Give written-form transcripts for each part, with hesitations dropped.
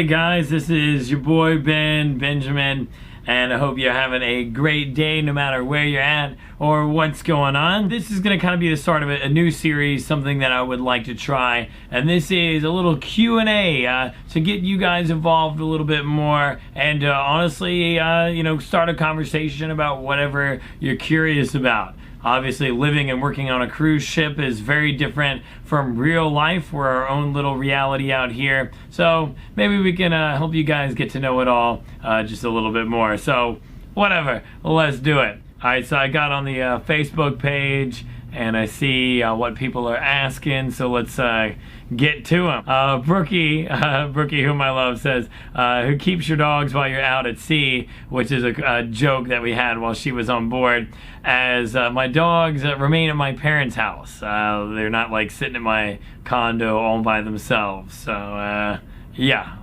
Alright guys, this is your boy Benjamin, and I hope you're having a great day no matter where you're at or what's going on. This is going to kind of be the start of a new series, something that I would like to try, and this is a little Q&A to get you guys involved a little bit more and honestly, start a conversation about whatever you're curious about. Obviously, living and working on a cruise ship is very different from real life. We're our own little reality out here. So maybe we can help you guys get to know it all just a little bit more. So whatever, let's do it. All right, so I got on the Facebook page and I see what people are asking. So let's get to them. Brookie, whom I love, says, who keeps your dogs while you're out at sea, which is a joke that we had while she was on board, as my dogs remain at my parents' house. They're not like sitting in my condo all by themselves. So yeah,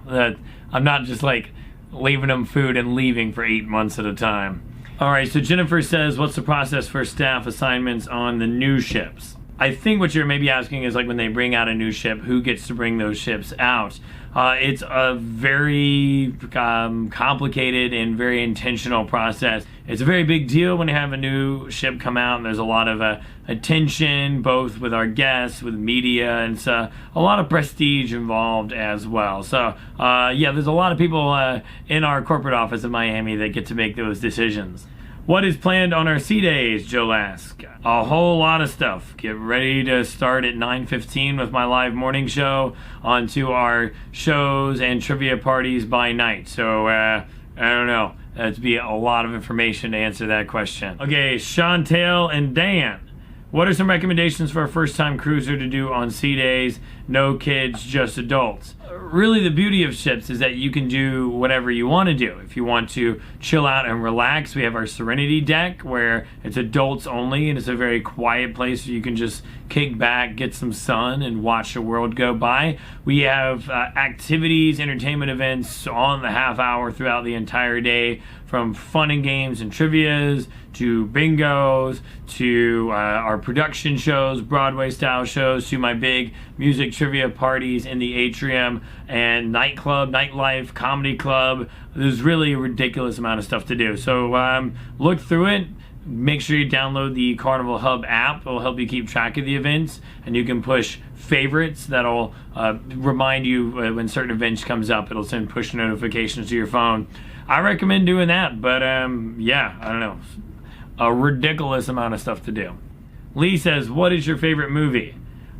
I'm not just like leaving them food and leaving for 8 months at a time. All right, so Jennifer says, what's the process for staff assignments on the new ships? I think what you're maybe asking is like when they bring out a new ship, who gets to bring those ships out? It's a very complicated and very intentional process. It's a very big deal when you have a new ship come out, and there's a lot of attention, both with our guests, with media, and so a lot of prestige involved as well. So yeah, there's a lot of people in our corporate office in Miami that get to make those decisions. What is planned on our sea days, Joe asks? A whole lot of stuff. Get ready to start at 9:15 with my live morning show onto our shows and trivia parties by night. So, I don't know. That'd be a lot of information to answer that question. Okay, Chantel and Dan. What are some recommendations for a first-time cruiser to do on sea days? No kids, just adults. Really, the beauty of ships is that you can do whatever you want to do. If you want to chill out and relax, we have our Serenity deck where it's adults only, and it's a very quiet place where you can just kick back, get some sun, and watch the world go by. We have activities, entertainment events on the half hour throughout the entire day, from fun and games and trivias to bingos to our production shows, Broadway style shows, to my big music trivia parties in the atrium and nightlife, comedy club. There's really a ridiculous amount of stuff to do. So look through it. Make sure you download the Carnival Hub app. It'll help you keep track of the events, and you can push favorites that'll remind you when certain events comes up. It'll send push notifications to your phone. I recommend doing that, but yeah, I don't know. A ridiculous amount of stuff to do. Lee says, what is your favorite movie?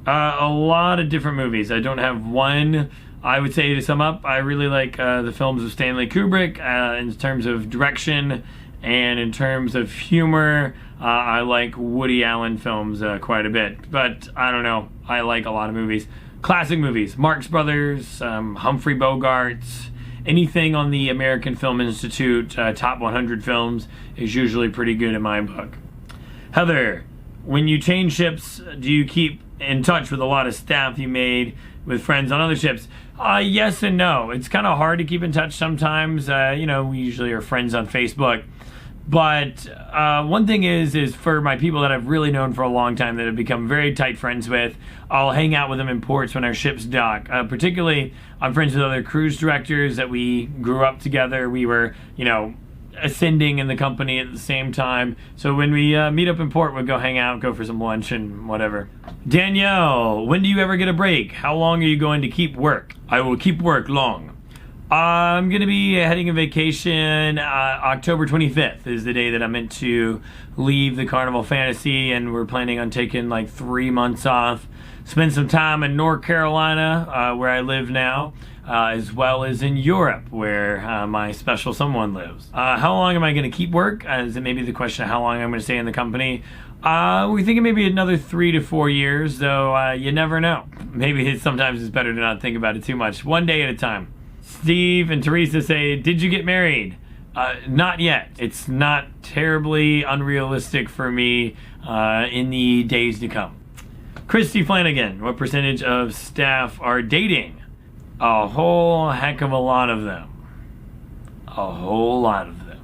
A lot of different movies. I don't have one. I would say, to sum up, I really like the films of Stanley Kubrick in terms of direction, and in terms of humor, I like Woody Allen films quite a bit. But I don't know, I like a lot of movies. Classic movies, Marx Brothers, Humphrey Bogart's, anything on the American Film Institute top 100 films is usually pretty good in my book. Heather, when you change ships, do you keep in touch with a lot of staff you made with friends on other ships? Yes and no. It's kind of hard to keep in touch sometimes. We usually are friends on Facebook. But one thing is for my people that I've really known for a long time, that have become very tight friends with, I'll hang out with them in ports when our ships dock. Particularly, I'm friends with other cruise directors that we grew up together. We were, ascending in the company at the same time. So when we meet up in port, we'll go hang out, go for some lunch and whatever. Danielle, when do you ever get a break? How long are you going to keep work? I will keep work long. I'm going to be heading on vacation. October 25th is the day that I'm meant to leave the Carnival Fantasy, and we're planning on taking like 3 months off. Spend some time in North Carolina, where I live now, as well as in Europe, where my special someone lives. How long am I going to keep work? Is it maybe the question of how long I'm going to stay in the company? We're thinking maybe another 3 to 4 years, though you never know. Maybe sometimes it's better to not think about it too much. One day at a time. Steve and Teresa say, did you get married? Not yet. It's not terribly unrealistic for me in the days to come. Christy Flanagan, what percentage of staff are dating? A whole heck of a lot of them. A whole lot of them.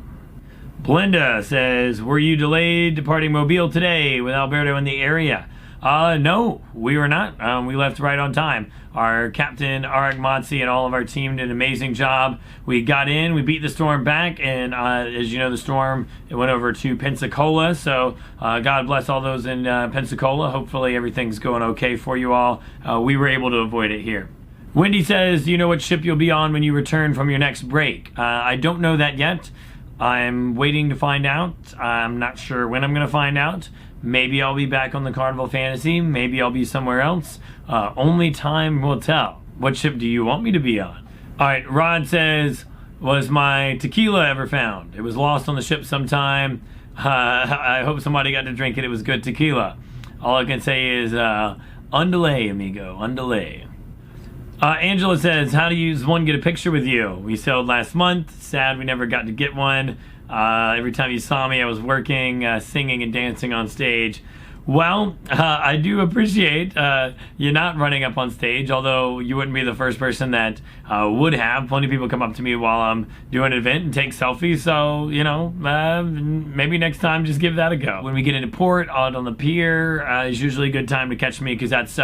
Belinda says, were you delayed departing Mobile today with Alberto in the area? No, we were not. We left right on time. Our captain, Arik Motzi, and all of our team did an amazing job. We got in, we beat the storm back, and as you know, the storm, it went over to Pensacola. So God bless all those in Pensacola. Hopefully everything's going okay for you all. We were able to avoid it here. Wendy says, do you know what ship you'll be on when you return from your next break? I don't know that yet. I'm waiting to find out. I'm not sure when I'm going to find out. Maybe I'll be back on the Carnival Fantasy. Maybe I'll be somewhere else. Only time will tell. What ship do you want me to be on? All right, Rod says, was my tequila ever found? It was lost on the ship sometime. I hope somebody got to drink it. It was good tequila. All I can say is, undele, amigo, undele. Angela says, how do you use one get a picture with you? We sailed last month. Sad we never got to get one. Every time you saw me, I was working, singing and dancing on stage. Well, I do appreciate you not running up on stage, although you wouldn't be the first person that would have. Plenty of people come up to me while I'm doing an event and take selfies, so, you know, maybe next time just give that a go. When we get into port, out on the pier, is usually a good time to catch me, because that's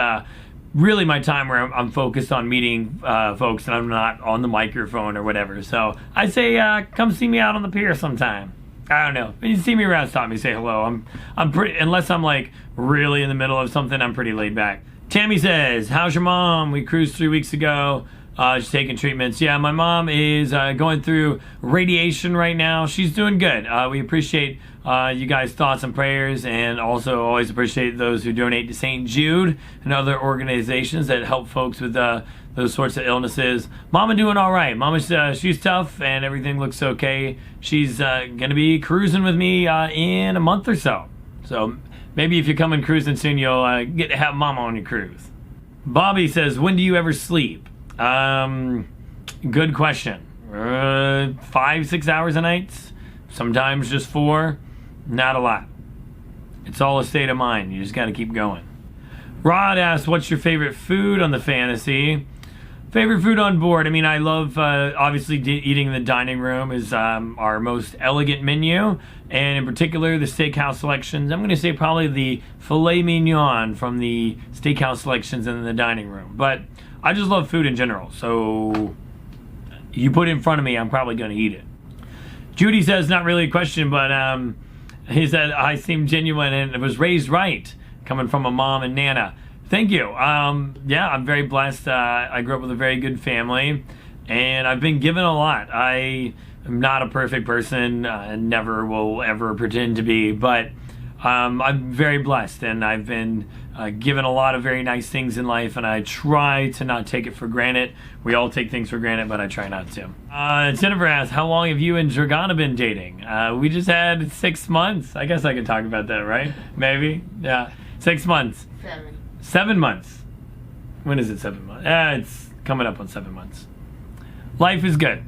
really my time where I'm focused on meeting folks and I'm not on the microphone or whatever. So I say come see me out on the pier sometime. I don't know. When you see me around, stop me, say hello. I'm pretty, unless I'm like really in the middle of something, I'm pretty laid back. Tammy says, how's your mom? We cruised 3 weeks ago. She's taking treatments. Yeah, my mom is going through radiation right now. She's doing good. We appreciate you guys' thoughts and prayers, and also always appreciate those who donate to St. Jude and other organizations that help folks with those sorts of illnesses. Mama doing all right. Mama, she's tough and everything looks okay. She's gonna be cruising with me in a month or so. So maybe if you're coming cruising soon, you'll get to have Mama on your cruise. Bobby says, when do you ever sleep? Good question. 5-6 hours a night, sometimes just 4. Not a lot. It's all a state of mind. You just got to keep going. Rod asks, what's your favorite food on the Fantasy? Favorite food on board? I mean, I love, obviously, eating in the dining room is our most elegant menu. And in particular, the steakhouse selections. I'm going to say probably the filet mignon from the steakhouse selections in the dining room. But I just love food in general. So you put it in front of me, I'm probably going to eat it. Judy says, not really a question, but he said, I seem genuine and was raised right, coming from a mom and Nana. Thank you. Yeah, I'm very blessed. I grew up with a very good family, and I've been given a lot. I am not a perfect person, and never will ever pretend to be, but I'm very blessed, and I've been given a lot of very nice things in life, and I try to not take it for granted. We all take things for granted, but I try not to. Jennifer asks, how long have you and Dragana been dating? We just had 6 months. I guess I can talk about that, right? Maybe? Yeah. 6 months. 7 months. When is it 7 months? It's coming up on 7 months. Life is good.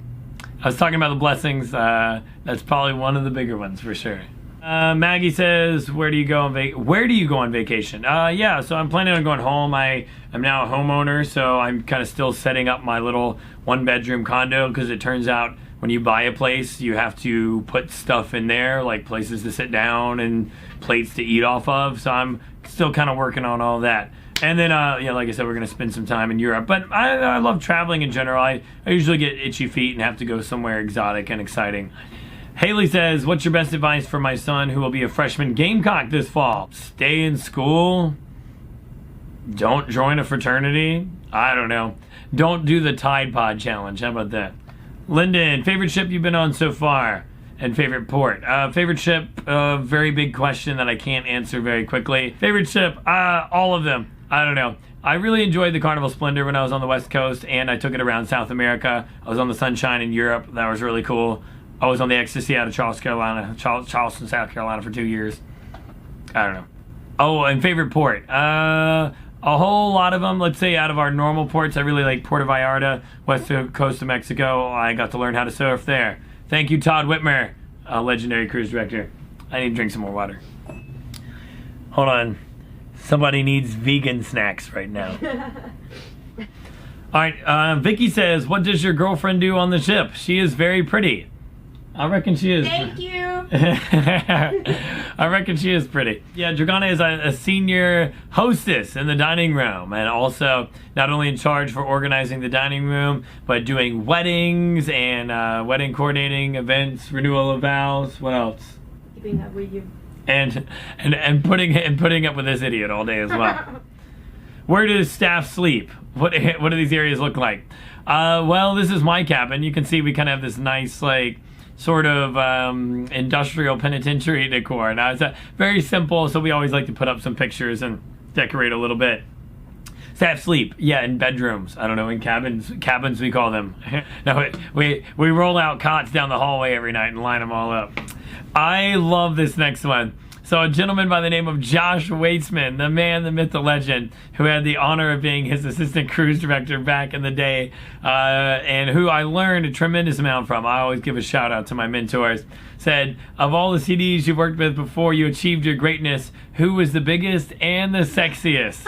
I was talking about the blessings. That's probably one of the bigger ones for sure. Maggie says, where do you go on vacation? Yeah, so I'm planning on going home. I am now a homeowner, so I'm kind of still setting up my little 1-bedroom condo, because it turns out when you buy a place, you have to put stuff in there, like places to sit down and plates to eat off of. So I'm still kind of working on all that. And then, yeah, like I said, we're going to spend some time in Europe. But I love traveling in general. I usually get itchy feet and have to go somewhere exotic and exciting. Haley says, what's your best advice for my son who will be a freshman Gamecock this fall? Stay in school. Don't join a fraternity. I don't know. Don't do the Tide Pod challenge. How about that? Lyndon, favorite ship you've been on so far? And favorite port? Favorite ship, very big question that I can't answer very quickly. Favorite ship, all of them. I don't know. I really enjoyed the Carnival Splendor when I was on the West Coast, and I took it around South America. I was on the Sunshine in Europe. That was really cool. I was on the Ecstasy out of Charleston, South Carolina for 2 years. I don't know. Oh, and favorite port? A whole lot of them. Let's say out of our normal ports, I really like Puerto Vallarta, west coast of Mexico. I got to learn how to surf there. Thank you, Todd Whitmer, legendary cruise director. I need to drink some more water. Hold on. Somebody needs vegan snacks right now. All right, Vicky says, what does your girlfriend do on the ship? She is very pretty. I reckon she is. Thank you. I reckon she is pretty. Yeah, Dragana is a senior hostess in the dining room, and also not only in charge for organizing the dining room, but doing weddings and wedding coordinating events, renewal of vows. What else? Keeping up with you. And putting up with this idiot all day as well. Where does staff sleep? What do these areas look like? Well, this is my cabin. You can see we kind of have this nice, like, sort of industrial penitentiary decor. Now, it's very simple, so we always like to put up some pictures and decorate a little bit. Staff sleep, yeah, in bedrooms. I don't know, in cabins we call them. No, we roll out cots down the hallway every night and line them all up. I love this next one. So a gentleman by the name of Josh Weitzman, the man, the myth, the legend, who had the honor of being his assistant cruise director back in the day, and who I learned a tremendous amount from. I always give a shout out to my mentors. Said, of all the CDs you've worked with before you achieved your greatness, who was the biggest and the sexiest?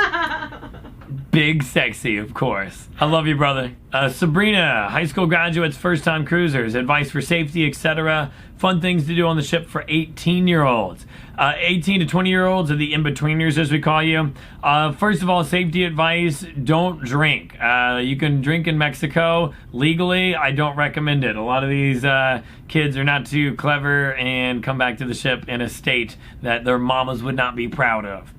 Big Sexy, of course. I love you, brother. Sabrina, high school graduates, first-time cruisers, advice for safety, etc. Fun things to do on the ship for 18-year-olds. 18 to 20-year-olds are the in-betweeners, as we call you. First of all, safety advice, don't drink. You can drink in Mexico legally. I don't recommend it. A lot of these kids are not too clever and come back to the ship in a state that their mamas would not be proud of.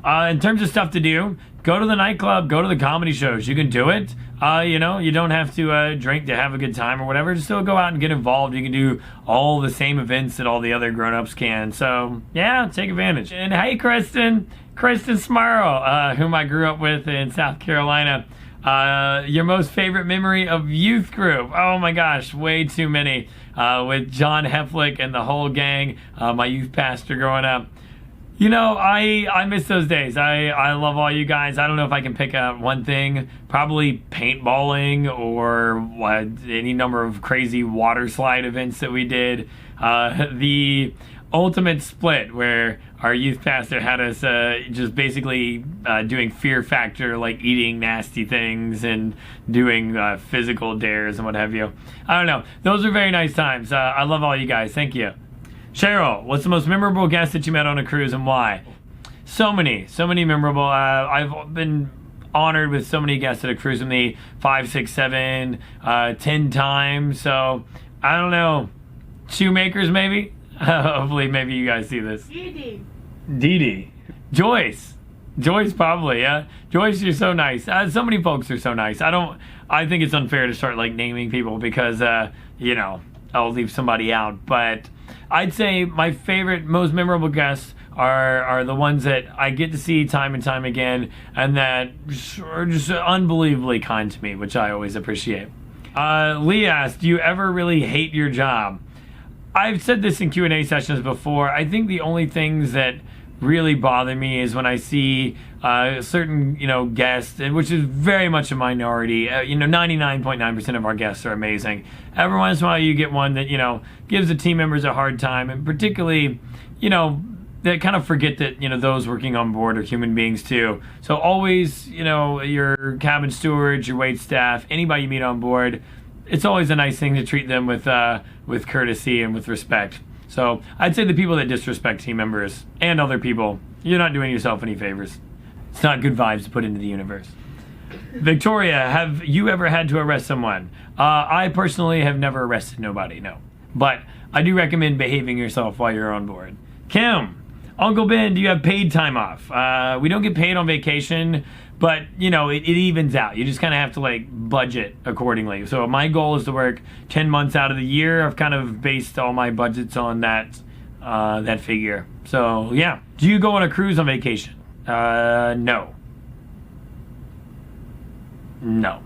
In terms of stuff to do, go to the nightclub, go to the comedy shows. You can do it. You know, you don't have to drink to have a good time or whatever. Just still go out and get involved. You can do all the same events that all the other grown-ups can. So, yeah, take advantage. And hey, Kristen Smarl, whom I grew up with in South Carolina. Your most favorite memory of youth group? Oh my gosh, way too many. With John Heflick and the whole gang, my youth pastor growing up. You know, I miss those days. I love all you guys. I don't know if I can pick out one thing. Probably paintballing or any number of crazy water slide events that we did. The ultimate split where our youth pastor had us just basically doing Fear Factor, like eating nasty things and doing physical dares and what have you. I don't know. Those are very nice times. I love all you guys. Thank you. Cheryl, what's the most memorable guest that you met on a cruise and why? So many memorable. I've been honored with so many guests at a cruise with me, 5, 6, 7, 10 times. So, I don't know, Shoemakers maybe? Hopefully maybe you guys see this. Dee Dee. Joyce probably, yeah. Joyce, you're so nice. So many folks are so nice. I think it's unfair to start like naming people because, you know, I'll leave somebody out. But I'd say my favorite, most memorable guests are the ones that I get to see time and time again and that are just unbelievably kind to me, which I always appreciate. Lee asked, do you ever really hate your job? I've said this in Q&A sessions before. I think the only things that really bother me is when I see certain, you know, guests, which is very much a minority. You know, 99.9% of our guests are amazing. Every once in a while you get one that, you know, gives the team members a hard time, and particularly, you know, they kind of forget that, you know, those working on board are human beings too. So always, you know, your cabin stewards, your wait staff, anybody you meet on board, it's always a nice thing to treat them with courtesy and with respect. So I'd say the people that disrespect team members and other people, you're not doing yourself any favors. It's not good vibes to put into the universe. Victoria, have you ever had to arrest someone? I personally have never arrested nobody, no. But I do recommend behaving yourself while you're on board. Kim, Uncle Ben, do you have paid time off? We don't get paid on vacation, but, you know, it evens out. You just kind of have to, like, budget accordingly. So my goal is to work 10 months out of the year. I've kind of based all my budgets on that figure. So, yeah. Do you go on a cruise on vacation? No. No.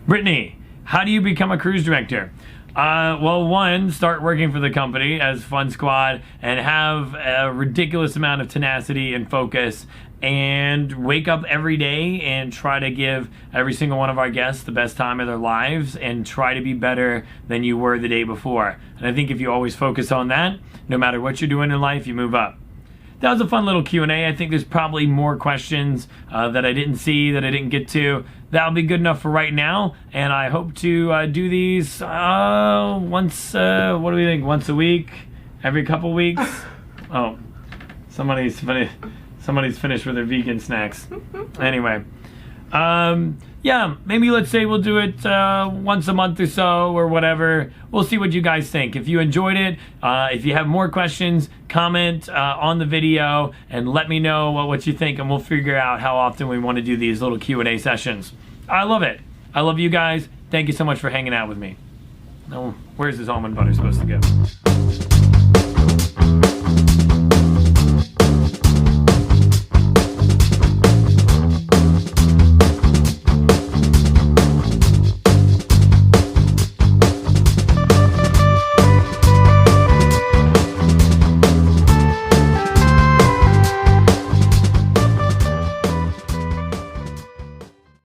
Brittany, how do you become a cruise director? Well, one, start working for the company as Fun Squad and have a ridiculous amount of tenacity and focus and wake up every day and try to give every single one of our guests the best time of their lives and try to be better than you were the day before. And I think if you always focus on that, no matter what you're doing in life, you move up. That was a fun little Q&A. I think there's probably more questions that I didn't see, that I didn't get to. That'll be good enough for right now, and I hope to do these once, what do we think, once a week? Every couple weeks. Oh, somebody's finished with their vegan snacks. Anyway, yeah, maybe let's say we'll do it once a month or so or whatever. We'll see what you guys think. If you enjoyed it, if you have more questions, comment on the video and let me know what you think, and we'll figure out how often we want to do these little Q&A sessions. I love it. I love you guys. Thank you so much for hanging out with me. Now, where's this almond butter supposed to go?